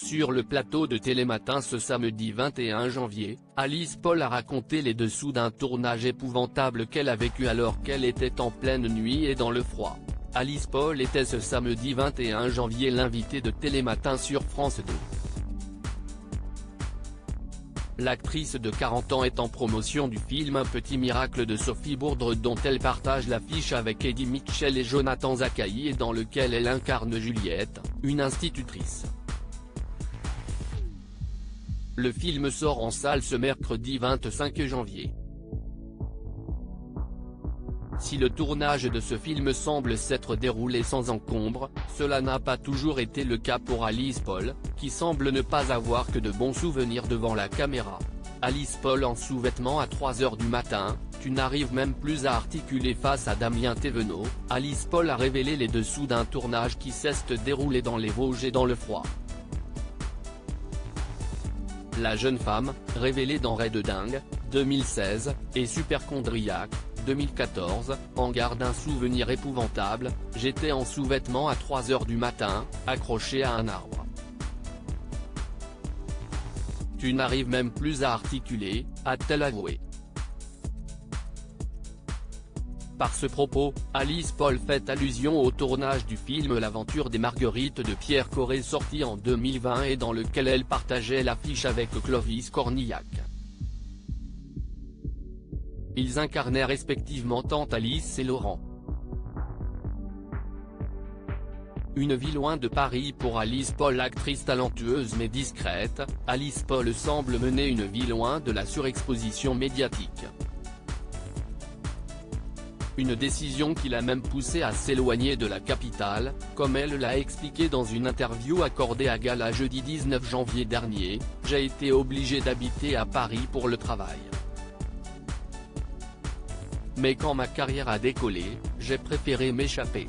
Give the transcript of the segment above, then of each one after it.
Sur le plateau de Télématin ce samedi 21 janvier, Alice Paul a raconté les dessous d'un tournage épouvantable qu'elle a vécu alors qu'elle était en pleine nuit et dans le froid. Alice Paul était ce samedi 21 janvier l'invitée de Télématin sur France 2. L'actrice de 40 ans est en promotion du film Un petit miracle de Sophie Bourdre dont elle partage l'affiche avec Eddie Mitchell et Jonathan Zakaï et dans lequel elle incarne Juliette, une institutrice. Le film sort en salle ce mercredi 25 janvier. Si le tournage de ce film semble s'être déroulé sans encombre, cela n'a pas toujours été le cas pour Alice Paul, qui semble ne pas avoir que de bons souvenirs devant la caméra. Alice Paul en sous-vêtements à 3h du matin, tu n'arrives même plus à articuler face à Damien Thévenot. Alice Paul a révélé les dessous d'un tournage qui s'est déroulé dans les Vosges et dans le froid. La jeune femme, révélée dans Ray de dingue, 2016, et Superchondriaque, 2014, en garde un souvenir épouvantable, j'étais en sous-vêtements à 3h du matin, accroché à un arbre. Tu n'arrives même plus à articuler, a-t-elle avoué. Par ce propos, Alice Paul fait allusion au tournage du film L'aventure des Marguerites de Pierre Corré sorti en 2020 et dans lequel elle partageait l'affiche avec Clovis Cornillac. Ils incarnaient respectivement tante Alice et Laurent. Une vie loin de Paris pour Alice Paul. Actrice talentueuse mais discrète, Alice Paul semble mener une vie loin de la surexposition médiatique. Une décision qui l'a même poussée à s'éloigner de la capitale, comme elle l'a expliqué dans une interview accordée à Gala jeudi 19 janvier dernier, « J'ai été obligée d'habiter à Paris pour le travail. Mais quand ma carrière a décollé, j'ai préféré m'échapper.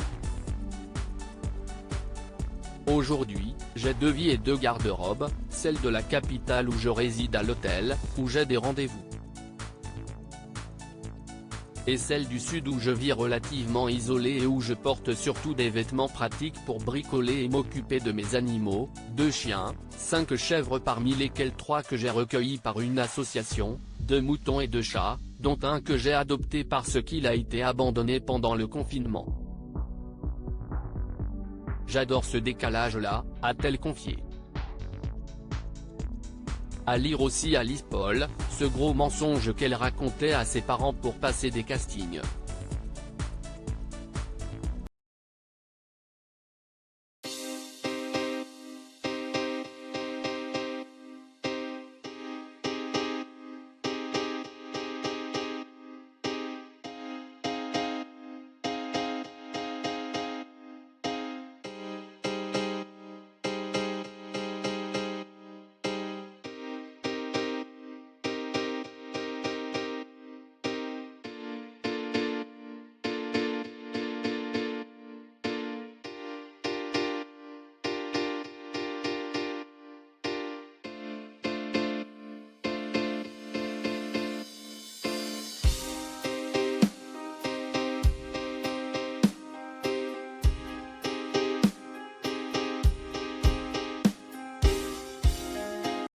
Aujourd'hui, j'ai 2 vies et 2 garde-robes, celle de la capitale où je réside à l'hôtel, où j'ai des rendez-vous. Et celle du sud où je vis relativement isolée et où je porte surtout des vêtements pratiques pour bricoler et m'occuper de mes animaux, 2 chiens, 5 chèvres parmi lesquels 3 que j'ai recueillis par une association, 2 moutons et 2 chats, dont un que j'ai adopté parce qu'il a été abandonné pendant le confinement. J'adore ce décalage-là, a-t-elle confié. À lire aussi Alice Paul, ce gros mensonge qu'elle racontait à ses parents pour passer des castings.